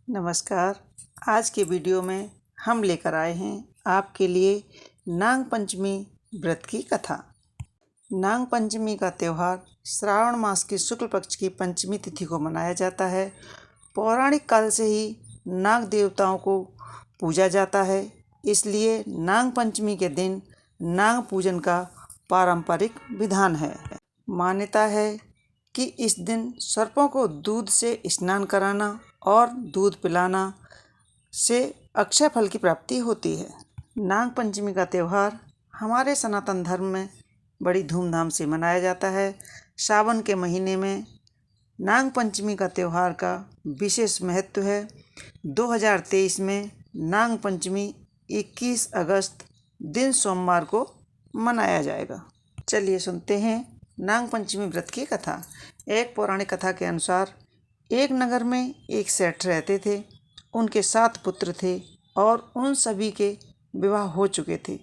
नमस्कार। आज के वीडियो में हम लेकर आए हैं आपके लिए नाग पंचमी व्रत की कथा। नाग पंचमी का त्यौहार श्रावण मास की शुक्ल पक्ष की पंचमी तिथि को मनाया जाता है। पौराणिक काल से ही नाग देवताओं को पूजा जाता है, इसलिए नाग पंचमी के दिन नाग पूजन का पारंपरिक विधान है। मान्यता है कि इस दिन सर्पों को दूध से स्नान कराना और दूध पिलाना से अक्षय फल की प्राप्ति होती है। नाग पंचमी का त्यौहार हमारे सनातन धर्म में बड़ी धूमधाम से मनाया जाता है। सावन के महीने में नाग पंचमी का त्यौहार का विशेष महत्व है। 2023 में नाग पंचमी 21 अगस्त दिन सोमवार को मनाया जाएगा। चलिए सुनते हैं नाग पंचमी व्रत की कथा। एक पौराणिक कथा के अनुसार एक नगर में एक सेठ रहते थे। उनके 7 पुत्र थे और उन सभी के विवाह हो चुके थे।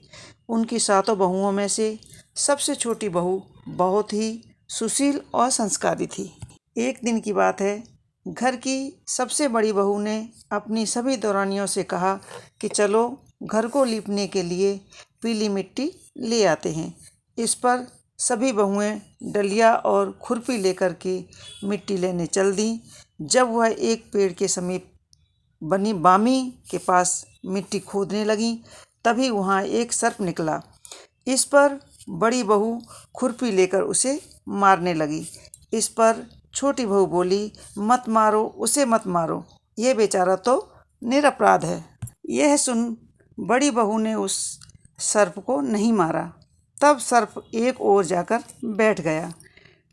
उनकी 7 बहुओं में से सबसे छोटी बहू बहुत ही सुशील और संस्कारी थी। एक दिन की बात है, घर की सबसे बड़ी बहू ने अपनी सभी दौरानियों से कहा कि चलो घर को लीपने के लिए पीली मिट्टी ले आते हैं। इस पर सभी बहुएं डलिया और खुरपी लेकर के मिट्टी लेने चल दी। जब वह एक पेड़ के समीप बनी बामी के पास मिट्टी खोदने लगी, तभी वहाँ एक सर्प निकला। इस पर बड़ी बहू खुरपी लेकर उसे मारने लगी। इस पर छोटी बहू बोली, मत मारो उसे, मत मारो, ये बेचारा तो निरपराध है। यह सुन बड़ी बहू ने उस सर्प को नहीं मारा। तब सर्प एक ओर जाकर बैठ गया।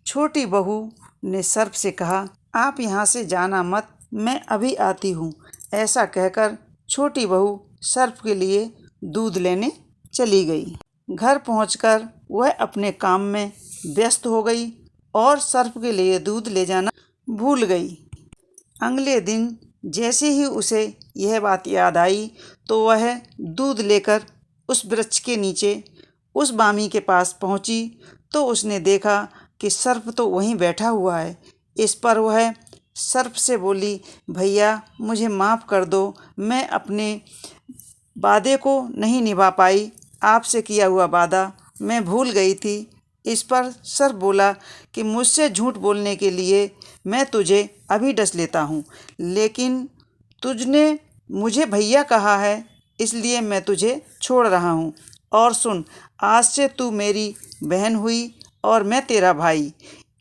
छोटी बहू ने सर्प से कहा, आप यहाँ से जाना मत, मैं अभी आती हूँ। ऐसा कहकर छोटी बहू सर्प के लिए दूध लेने चली गई। घर पहुँचकर वह अपने काम में व्यस्त हो गई और सर्प के लिए दूध ले जाना भूल गई। अगले दिन जैसे ही उसे यह बात याद आई तो वह दूध लेकर उस वृक्ष के नीचे उस बामी के पास पहुंची तो उसने देखा कि सर्प तो वहीं बैठा हुआ है। इस पर वह सर्प से बोली, भैया मुझे माफ़ कर दो, मैं अपने वादे को नहीं निभा पाई। आपसे किया हुआ वादा मैं भूल गई थी। इस पर सर्प बोला कि मुझसे झूठ बोलने के लिए मैं तुझे अभी डस लेता हूँ, लेकिन तुझने मुझे भैया कहा है, इसलिए मैं तुझे छोड़ रहा हूँ। और सुन, आज से तू मेरी बहन हुई और मैं तेरा भाई,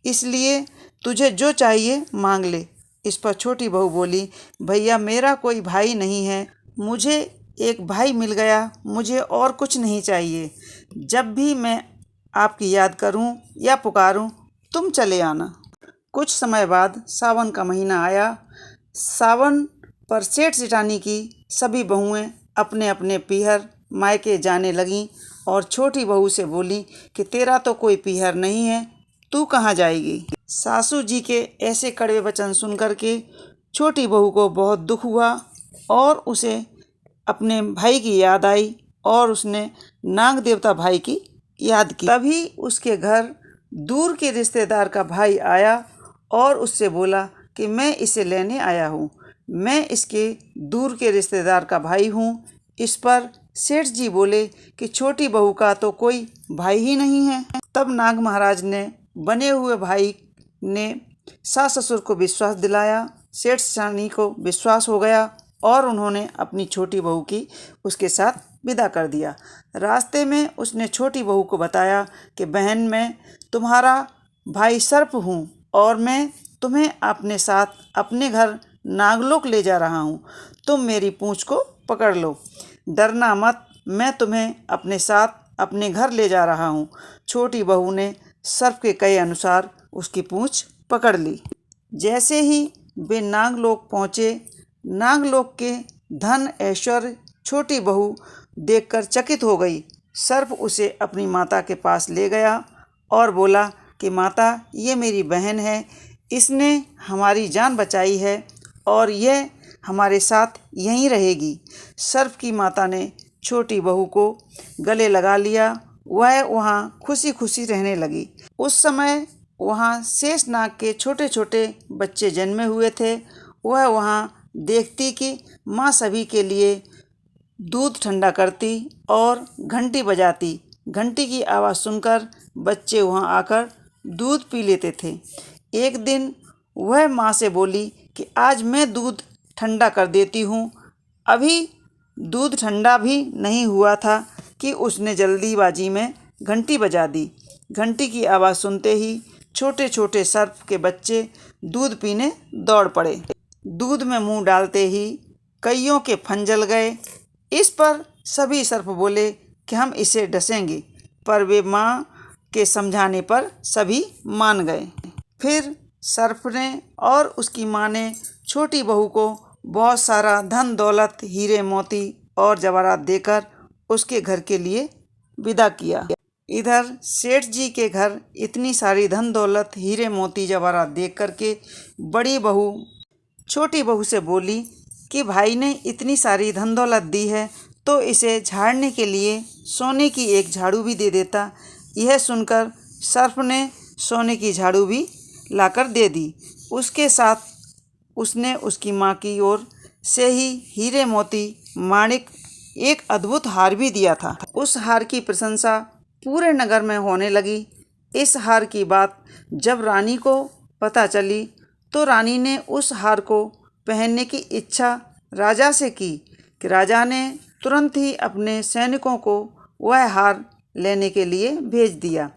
इसलिए तुझे जो चाहिए मांग ले। इस पर छोटी बहू बोली, भैया मेरा कोई भाई नहीं है, मुझे एक भाई मिल गया, मुझे और कुछ नहीं चाहिए। जब भी मैं आपकी याद करूं या पुकारूं, तुम चले आना। कुछ समय बाद सावन का महीना आया। सावन पर सेठ सेठानी की सभी बहुएं अपने अपने पीहर मायके जाने लगीं और छोटी बहू से बोली कि तेरा तो कोई पीहर नहीं है, तू कहाँ जाएगी। सासू जी के ऐसे कड़वे वचन सुनकर के छोटी बहू को बहुत दुख हुआ और उसे अपने भाई की याद आई और उसने नाग देवता भाई की याद की। तभी उसके घर दूर के रिश्तेदार का भाई आया और उससे बोला कि मैं इसे लेने आया हूँ, मैं इसके दूर के रिश्तेदार का भाई हूँ। इस पर सेठ जी बोले कि छोटी बहू का तो कोई भाई ही नहीं है। तब नाग महाराज ने बने हुए भाई ने सास ससुर को विश्वास दिलाया। सेठ सेठानी को विश्वास हो गया और उन्होंने अपनी छोटी बहू की उसके साथ विदा कर दिया। रास्ते में उसने छोटी बहू को बताया कि बहन, मैं तुम्हारा भाई सर्प हूँ और मैं तुम्हें अपने साथ अपने घर नागलोक ले जा रहा हूँ। तुम मेरी पूँछ को पकड़ लो, डरना मत, मैं तुम्हें अपने साथ अपने घर ले जा रहा हूँ। छोटी बहू ने सर्प के कहे अनुसार उसकी पूँछ पकड़ ली। जैसे ही वे नागलोक पहुँचे, नागलोक के धन ऐश्वर्य छोटी बहू देखकर चकित हो गई। सर्प उसे अपनी माता के पास ले गया और बोला कि माता, ये मेरी बहन है, इसने हमारी जान बचाई है और यह हमारे साथ यहीं रहेगी। सर्प की माता ने छोटी बहू को गले लगा लिया। वह वहाँ खुशी खुशी रहने लगी। उस समय वहाँ शेष नाग के छोटे छोटे बच्चे जन्मे हुए थे। वह वहाँ देखती कि माँ सभी के लिए दूध ठंडा करती और घंटी बजाती। घंटी की आवाज़ सुनकर बच्चे वहाँ आकर दूध पी लेते थे। एक दिन वह माँ से बोली कि आज मैं दूध ठंडा कर देती हूँ। अभी दूध ठंडा भी नहीं हुआ था कि उसने जल्दीबाजी में घंटी बजा दी। घंटी की आवाज़ सुनते ही छोटे छोटे सर्प के बच्चे दूध पीने दौड़ पड़े। दूध में मुंह डालते ही कईयों के फन जल गए। इस पर सभी सर्प बोले कि हम इसे डसेंगे, पर वे माँ के समझाने पर सभी मान गए। फिर सर्प ने और उसकी माँ ने छोटी बहू को बहुत सारा धन दौलत, हीरे मोती और जवाहरात देकर उसके घर के लिए विदा किया। इधर सेठ जी के घर इतनी सारी धन दौलत, हीरे मोती, जवाहरात देख कर के बड़ी बहू छोटी बहू से बोली कि भाई ने इतनी सारी धन दौलत दी है तो इसे झाड़ने के लिए सोने की एक झाड़ू भी दे देता। यह सुनकर सर्प ने सोने की झाड़ू भी लाकर दे दी। उसके साथ उसने उसकी माँ की ओर से ही हीरे मोती, माणिक, एक अद्भुत हार भी दिया था। उस हार की प्रशंसा पूरे नगर में होने लगी। इस हार की बात जब रानी को पता चली तो रानी ने उस हार को पहनने की इच्छा राजा से की कि राजा ने तुरंत ही अपने सैनिकों को वह हार लेने के लिए भेज दिया।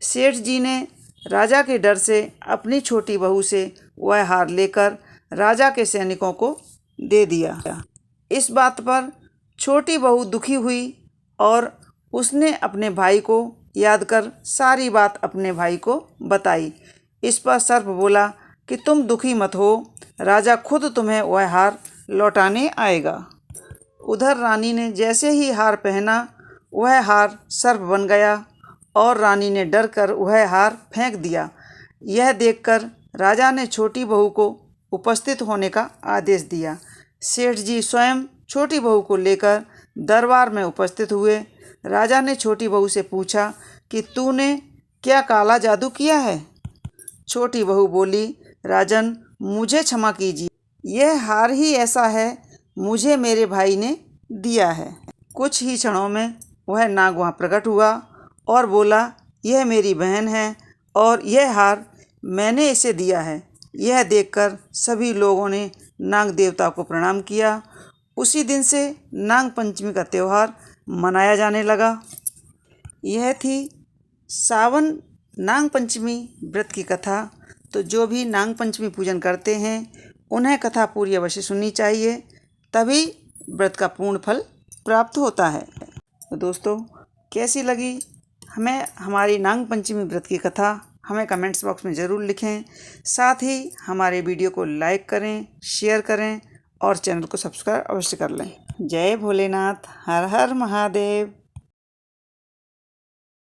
सेठ जी ने राजा के डर से अपनी छोटी बहू से वह हार लेकर राजा के सैनिकों को दे दिया। इस बात पर छोटी बहू दुखी हुई और उसने अपने भाई को याद कर सारी बात अपने भाई को बताई। इस पर सर्प बोला कि तुम दुखी मत हो, राजा खुद तुम्हें वह हार लौटाने आएगा। उधर रानी ने जैसे ही हार पहना वह हार सर्प बन गया और रानी ने डर कर वह हार फेंक दिया। यह देखकर राजा ने छोटी बहू को उपस्थित होने का आदेश दिया। सेठ जी स्वयं छोटी बहू को लेकर दरबार में उपस्थित हुए। राजा ने छोटी बहू से पूछा कि तूने क्या काला जादू किया है? छोटी बहू बोली, राजन मुझे क्षमा कीजिए, यह हार ही ऐसा है, मुझे मेरे भाई ने दिया है। कुछ ही क्षणों में वह नाग वहाँ प्रकट हुआ और बोला, यह मेरी बहन है और यह हार मैंने इसे दिया है। यह देखकर सभी लोगों ने नाग देवता को प्रणाम किया। उसी दिन से नाग पंचमी का त्यौहार मनाया जाने लगा। यह थी सावन नाग पंचमी व्रत की कथा। तो जो भी नाग पंचमी पूजन करते हैं उन्हें कथा पूरी अवश्य सुननी चाहिए, तभी व्रत का पूर्ण फल प्राप्त होता है। तो दोस्तों, कैसी लगी हमें हमारी नाग पंचमी व्रत की कथा, हमें कमेंट्स बॉक्स में ज़रूर लिखें। साथ ही हमारे वीडियो को लाइक करें, शेयर करें और चैनल को सब्सक्राइब अवश्य कर लें। जय भोलेनाथ, हर हर महादेव।